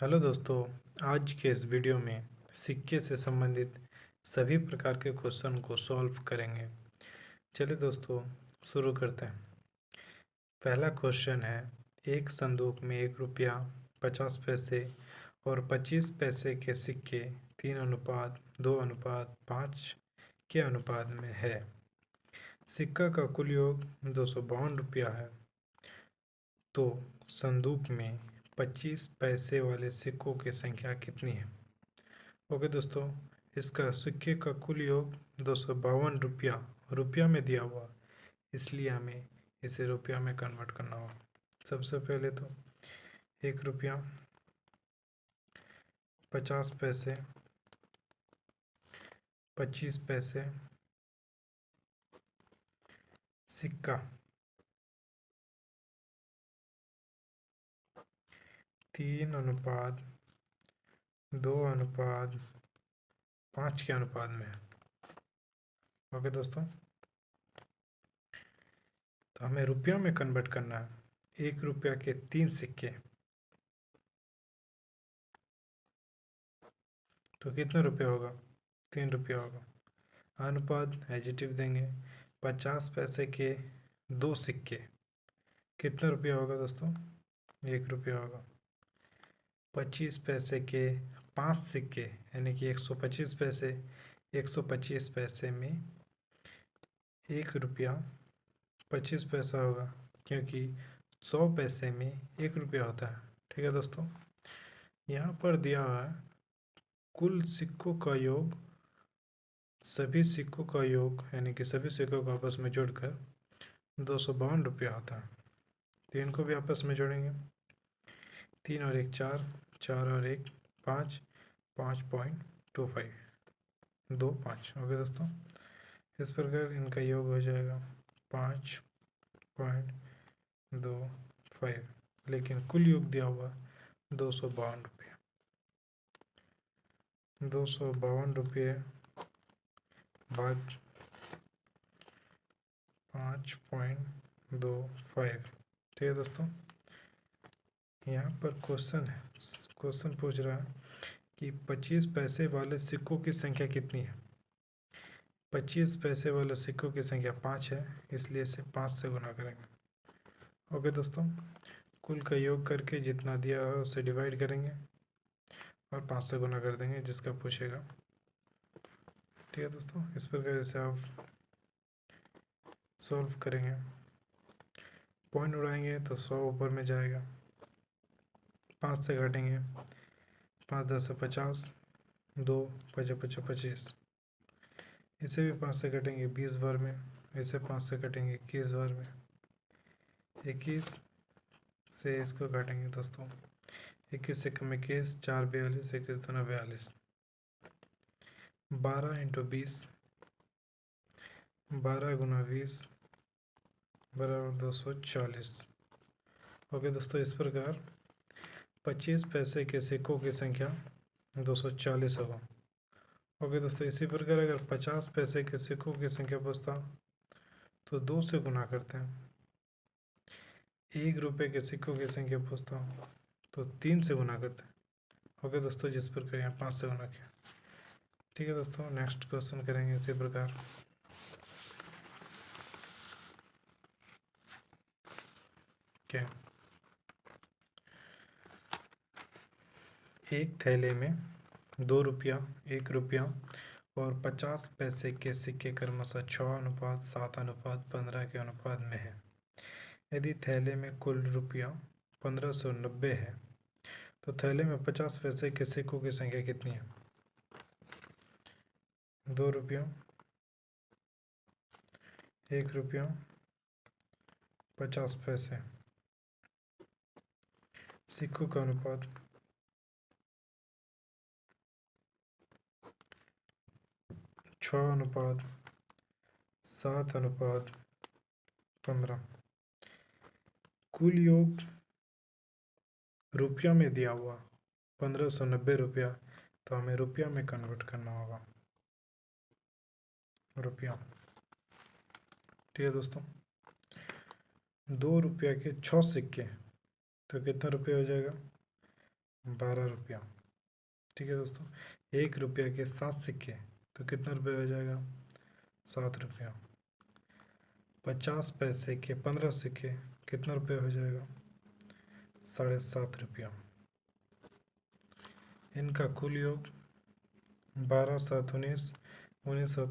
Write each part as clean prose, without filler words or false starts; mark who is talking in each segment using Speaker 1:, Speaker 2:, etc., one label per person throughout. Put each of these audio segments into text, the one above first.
Speaker 1: Hello दोस्तों। आज के इस वीडियो में सिक्के से संबंधित सभी प्रकार के क्वेश्चन को सॉल्व करेंगे। चलिए दोस्तों, शुरू करते हैं। पहला क्वेश्चन है, एक संदूक में 1 रुपया, 50 पैसे और 25 पैसे के सिक्के 3:2:5 के अनुपात में है। सिक्का का कुल योग 252 रुपया है। तो संदूक में 25 पैसे वाले सिक्कों की संख्या कितनी है? ओके दोस्तों, इसका सिक्के का कुल योग 252 रुपया रुपया में दिया हुआ, इसलिए हमें इसे रुपया में कन्वर्ट करना होगा। सबसे पहले तो 1 रुपया, 50 पैसे, 25 पैसे, सिक्का 3:2:5 के अनुपात में है। ओके दोस्तों, तो हमें रुपया में कन्वर्ट करना है। 1 रुपया के 3 सिक्के, तो कितना रुपया होगा? 3 रुपया होगा। अनुपात एडिटिव देंगे। 50 पैसे के 2 सिक्के, कितना रुपया होगा दोस्तों? 1 रुपया होगा। 25 पैसे के 5 सिक्के, यानी कि 125 पैसे। 125 पैसे में 1 रुपया 25 पैसा होगा, क्योंकि 100 पैसे में 1 रुपया होता है। ठीक है दोस्तों, यहाँ पर दिया हुआ है कुल सिक्कों का योग, सभी सिक्कों का योग, यानी कि सभी सिक्कों को आपस में जोड़कर 252 रुपया होता है। तो इनको भी आपस में जोड़ेंगे। 3 और 1 4, 4 और 1 5, 5.25, 25। ओके दोस्तों, इस प्रकार इनका योग हो जाएगा 5.25, लेकिन कुल योग दिया हुआ 252 रुपये। 252 रुपये भाग 5.25। ठीक है दोस्तों, यहाँ पर क्वेश्चन पूछ रहा है कि 25 पैसे वाले सिक्कों की संख्या कितनी है। 25 पैसे वाले सिक्कों की संख्या 5 है, इसलिए इसे 5 से गुना करेंगे। ओके दोस्तों, कुल का योग करके जितना दिया है उसे डिवाइड करेंगे और 5 से गुना कर देंगे, जिसका पूछेगा। ठीक है दोस्तों, इस प्रकार से आप सॉल्व करेंगे। पॉइंट उड़ाएंगे तो 100 ऊपर में जाएगा। 5 से घटेंगे, 5 10 से 50, 2 5 5 25। इसे भी 5 से कटेंगे 20 बार में, इसे 5 से कटेंगे 21 बार में। 21 से इसको काटेंगे दोस्तों, 21 से कम 21, 4 42, 21 दूना 42। 12 × 20, 12 × 20 बराबर 240। ओके दोस्तों, इस प्रकार 25 पैसे के सिक्कों की संख्या 240 होगा। ओके दोस्तों, इसी प्रकार अगर 50 पैसे के सिक्कों की संख्या पूछता तो 2 से गुना करते हैं। 1 रुपये के सिक्कों की संख्या पूछता हूँ तो 3 से गुना करते हैं। ओके दोस्तों, जिस प्रकार यहाँ 5 से गुना किया। ठीक है दोस्तों, नेक्स्ट क्वेश्चन करेंगे इसी प्रकार। क्या, एक थैले में 2 रुपया, 1 रुपया और 50 पैसे के सिक्के क्रमशः 6:7:15 के अनुपात में है। यदि थैले में कुल रुपया 1590 है, तो थैले में 50 पैसे के सिक्कों की संख्या कितनी है? 2 रुपया, 1 रुपया, 50 पैसे। सिक्कों का अनुपात 6:7:15। कुल योग रुपया में दिया हुआ 1590 रुपया, तो हमें रुपया में कन्वर्ट करना होगा। रुपया। ठीक है दोस्तों, 2 रुपया के 6 सिक्के, तो कितना रुपया हो जाएगा? 12 रुपया। ठीक है दोस्तों, 1 रुपया के 7 सिक्के, तो कितना रुपये हो जाएगा? 7 रुपया। 50 पैसे के 15 सिक्के, कितना रुपये हो जाएगा? 7.5 रुपया। इनका कुल योग 12 7 19, 19 7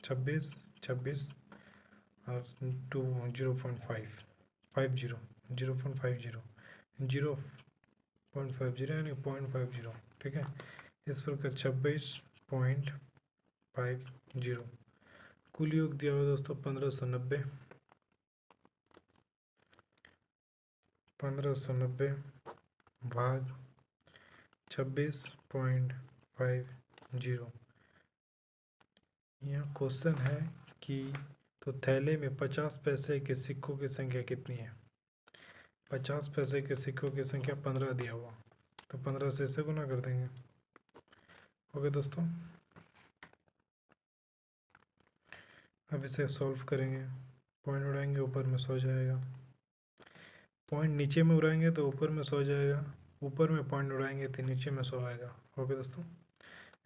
Speaker 1: 26, 26 और 0.5 50, 0.50, 0.50 यानी 0.50। ठीक है, इस प्रकार 26.50। कुल योग दिया हुआ दोस्तों 1590। 1590 भाग 26.50। यहाँ क्वेश्चन है कि तो थैले में 50 पैसे के सिक्कों की संख्या कितनी है? 50 पैसे के सिक्कों की संख्या 15 दिया हुआ, तो 15 से इसे गुना कर देंगे। ओके दोस्तों, अब इसे सॉल्व करेंगे। पॉइंट उड़ाएंगे ऊपर में 100 जाएगा, पॉइंट नीचे में उड़ाएंगे तो ऊपर में 100 जाएगा, ऊपर में पॉइंट उड़ाएंगे तो नीचे में 100 आएगा। ओके दोस्तों,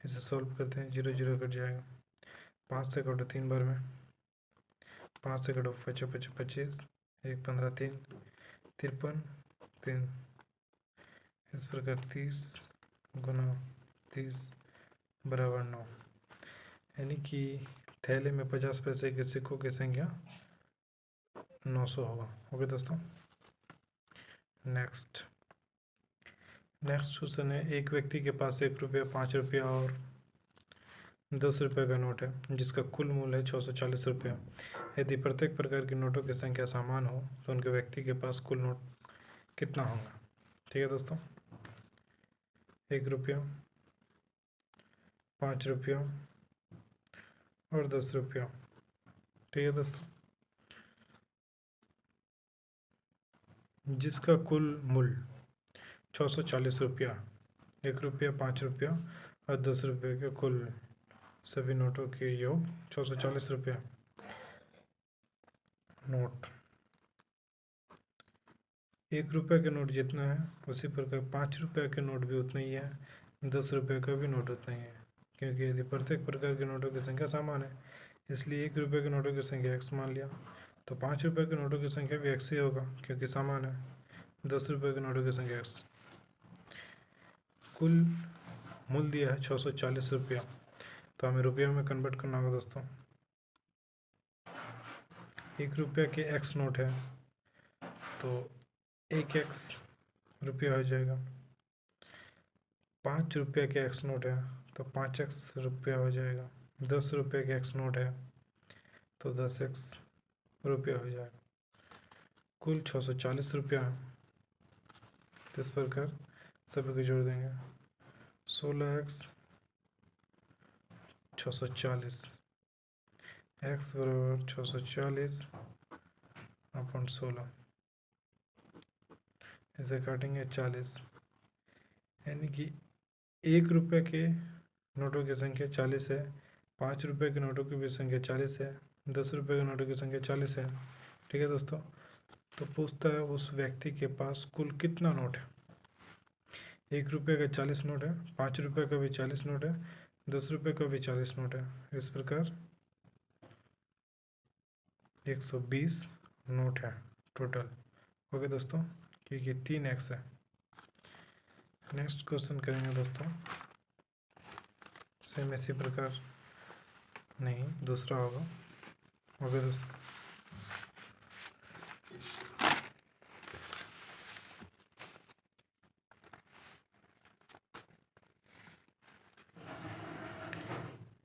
Speaker 1: इसे सॉल्व करते हैं। 0 0 कट जाएगा, 5 से कटो 3 बार में, 5 से कटो 25 25 25, 1 15 3 53 3। इस प्रकार 30 गुना 30 बराबर 9, यानी कि थैले में 50 पैसे के सिक्कों की संख्या 900 होगा। ओके दोस्तों, नेक्स्ट क्वेश्चन है। एक व्यक्ति के पास 1 रुपया, 5 रुपया और 10 रुपये का नोट है जिसका कुल मूल्य है 640 रुपया। यदि प्रत्येक प्रकार के नोटों की संख्या समान हो तो उनके व्यक्ति के पास कुल नोट कितना होगा? ठीक है दोस्तों, 1 रुपया, 5 रुपया और 10 रुपया। ठीक है दोस्तों, जिसका कुल मूल्य 640 रुपया, 1 रुपया, 5 रुपया और 10 रुपये के कुल सभी नोटों के योग 640 रुपया। नोट 1 रुपये के नोट जितना है उसी प्रकार 5 रुपये के नोट भी उतना ही है, 10 रुपये का भी नोट उतना ही है, क्योंकि यदि प्रत्येक प्रकार के नोटों की संख्या समान है इसलिए 1 रुपये के नोटों की संख्या x मान लिया, तो 5 रुपये के नोटों की संख्या भी x ही होगा क्योंकि समान है। 10 रुपये के नोटों की संख्या x। कुल मूल्य दिया है 640 रुपया, तो हमें रुपये में कन्वर्ट करना होगा दोस्तों। 1 रुपया के x नोट है तो 1x रुपया हो जाएगा। 5 रुपये के x नोट है तो 5x रुपया हो जाएगा। 10 रुपये के x नोट है तो 10x रुपया हो जाएगा। कुल 640 रुपया है, तो इस प्रकार सभी को जोड़ देंगे। 16x 640, x बराबर 640 अपॉन 16, इसे काटेंगे 40, यानी कि 1 रुपये के नोटों की संख्या 40 है, 5 रुपये के नोटों की भी संख्या 40 है, 10 रुपये के नोटों की संख्या 40 है। ठीक है दोस्तों, तो पूछता है उस व्यक्ति के पास कुल कितना नोट है? 1 रुपये का 40 नोट है, 5 रुपये का भी 40 नोट है, 10 रुपये का भी 40 नोट है, इस प्रकार 120 नोट है टोटल। ओके दोस्तों, क्योंकि 3x है। नेक्स्ट क्वेश्चन करेंगे दोस्तों, सेम इसी प्रकार नहीं दूसरा होगा। ओके दोस्तों,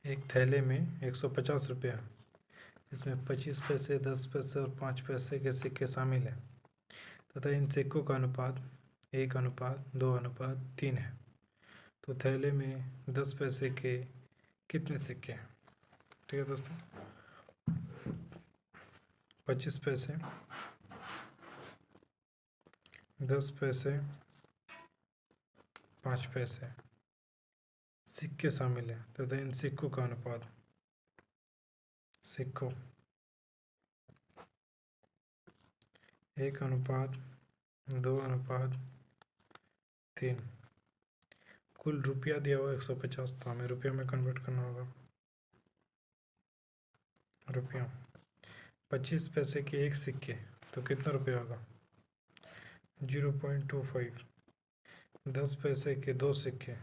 Speaker 1: एक थैले में 150 रुपया, इसमें 25 पैसे, 10 पैसे और 5 पैसे के सिक्के शामिल हैं तथा इन सिक्कों का अनुपात 1:2:3 है। तो थैले में 10 पैसे के कितने सिक्के हैं? ठीक है दोस्तों, 25 पैसे, 10 पैसे, 5 पैसे सिक्के शामिल हैं तथा इन सिक्कों का अनुपात सिक्कों 1:2:3। कुल रुपया दिया हुआ 150, तो हमें रुपया में कन्वर्ट करना होगा। रुपया 25 पैसे के एक सिक्के, तो कितना रुपया होगा? 0.25। 10 पैसे के दो सिक्के,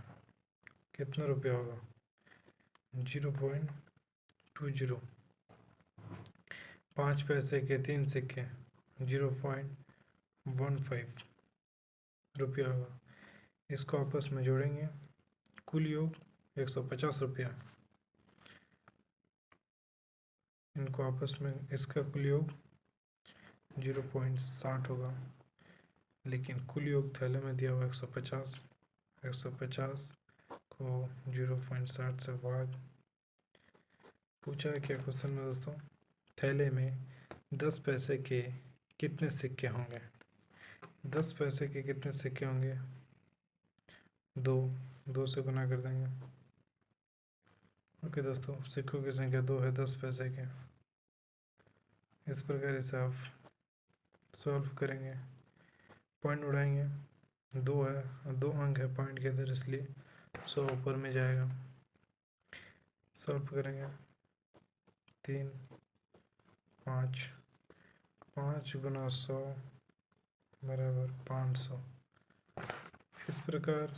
Speaker 1: कितना रुपया होगा? 0.20। 5 पैसे के तीन सिक्के, 0.15 रुपया होगा। इसको आपस में जोड़ेंगे, कुल योग 150 रुपया। इनको आपस में, इसका कुल योग 0.60 होगा, लेकिन कुल योग थैले में दिया हुआ 150। 150 को 0.60 से भाग। पूछा है क्या क्वेश्चन में दोस्तों? थैले में 10 पैसे के कितने सिक्के होंगे? 10 पैसे के कितने सिक्के होंगे? 2 से गुना कर देंगे। ओके दोस्तों, सिक्कों की संख्या 2 है 10 पैसे के। इस प्रकार इसे आप सॉल्व करेंगे, पॉइंट उड़ाएंगे। 2 है, 2 अंक है पॉइंट के अंदर, इसलिए 100 ऊपर में जाएगा। सॉल्व करेंगे, 3, 5, 5 गुना 100 बराबर 500। इस प्रकार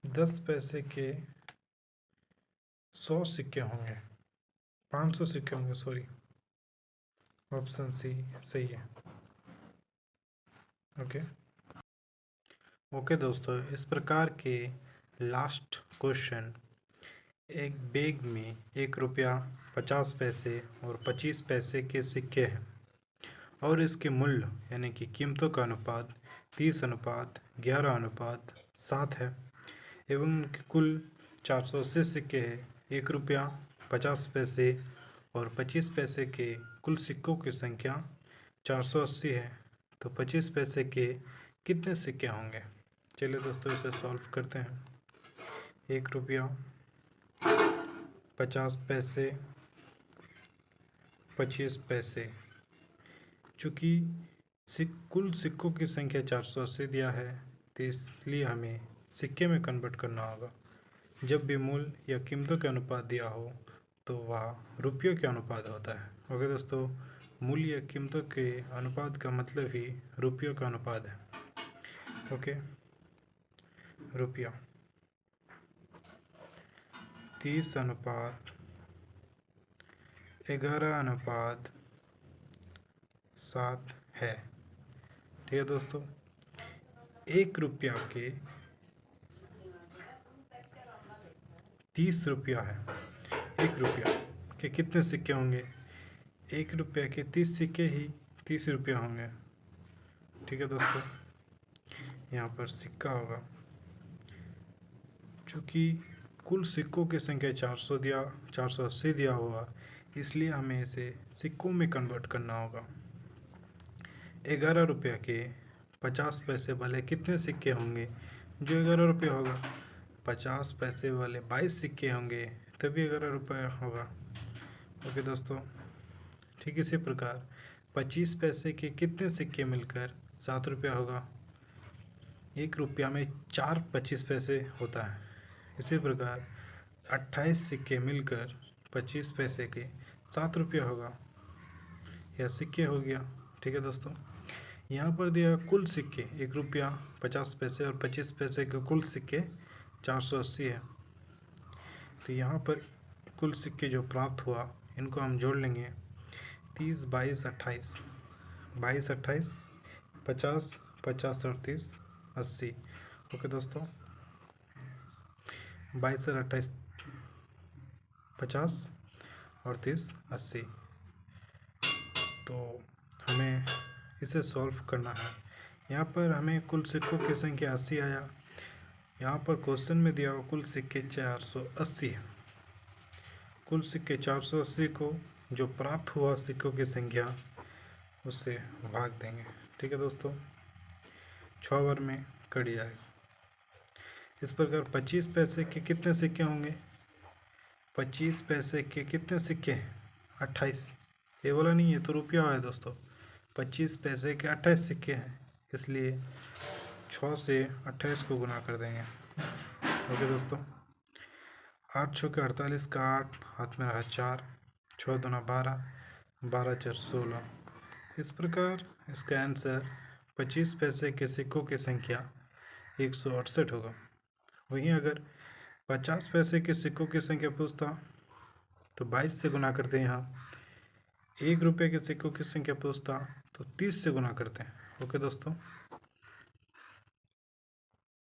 Speaker 1: 10 पैसे के 100 सिक्के होंगे, 500 सिक्के होंगे, सॉरी, ऑप्शन सी सही है। ओके दोस्तों, इस प्रकार के लास्ट क्वेश्चन, एक बैग में 1 रुपया 50 पैसे और 25 पैसे के सिक्के हैं और इसके मूल्य यानी कि कीमतों का अनुपात 30:11:7 है एवं उनके कुल 480 सिक्के हैं। 1 रुपया 50 पैसे और 25 पैसे के कुल सिक्कों की संख्या 480 है, तो 25 पैसे के कितने सिक्के होंगे? चलिए दोस्तों, इसे सॉल्व करते हैं। 1 रुपया 50 पैसे 25 पैसे, चूँकि कुल सिक्कों की संख्या 480 दिया है, तो इसलिए हमें सिक्के में कन्वर्ट करना होगा। जब भी मूल्य या कीमतों के अनुपात दिया हो तो वह रुपयों के अनुपात होता है। ओके दोस्तों, मूल्य या कीमतों के अनुपात का मतलब ही रुपयों का अनुपात है। ओके, रुपया 30:11:7 है। ठीक है दोस्तों, 1 रुपया के 30 रुपया है। 1 रुपया के कितने सिक्के होंगे? 1 रुपया के 30 सिक्के ही 30 रुपया होंगे। ठीक है दोस्तों, यहाँ पर सिक्का होगा। चूँकि कुल सिक्कों की संख्या 480 दिया हुआ, इसलिए हमें इसे सिक्कों में कन्वर्ट करना होगा। 11 रुपया के 50 पैसे वाले कितने सिक्के होंगे? जो 11 रुपये होगा। 50 पैसे वाले 22 सिक्के होंगे, तभी 11 रुपये होगा। ओके दोस्तों, ठीक इसी प्रकार 25 पैसे के कितने सिक्के मिलकर 7 रुपया होगा? 1 रुपया में 4 25 पैसे होता है। इसी प्रकार 28 सिक्के मिलकर 25 पैसे के 7 रुपया होगा, यह सिक्के हो गया। ठीक है दोस्तों, यहाँ पर दिया कुल सिक्के 1 रुपया 50 पैसे और 25 पैसे के कुल सिक्के 480 है। तो यहाँ पर कुल सिक्के जो प्राप्त हुआ, इनको हम जोड़ लेंगे। 30, 22, 28, 22, 28, 50, 50 और 30, 80। ओके दोस्तों, 22 और 28, 50 और 30, 80। तो हमें इसे सॉल्व करना है। यहाँ पर हमें कुल सिक्कों की संख्या 80 आया। यहाँ पर क्वेश्चन में दिया हुआ कुल सिक्के 480 है। कुल सिक्के 480 को जो प्राप्त हुआ सिक्कों की संख्या, उससे भाग देंगे। ठीक है दोस्तों, 6 बार में कट जाएगा। इस प्रकार 25 पैसे के कितने सिक्के होंगे? 25 पैसे के कितने सिक्के हैं? 28। ये वाला नहीं है, तो रुपया है दोस्तों। 25 पैसे के 28 सिक्के हैं, इसलिए 6 से 28 को गुना कर देंगे। ओके दोस्तों, 8 छक्के 48 का 8, हाथ में रहा 4, 6 दूना 12, 12 4 16। इस प्रकार इसका आंसर 25 पैसे के सिक्कों की संख्या 168 होगा। वहीं अगर 50 पैसे के सिक्कों की संख्या पूछता तो 22 से गुना करते हैं। यहाँ 1 रुपये के सिक्कों की संख्या पूछता तो 30 से गुना करते हैं। ओके दोस्तों।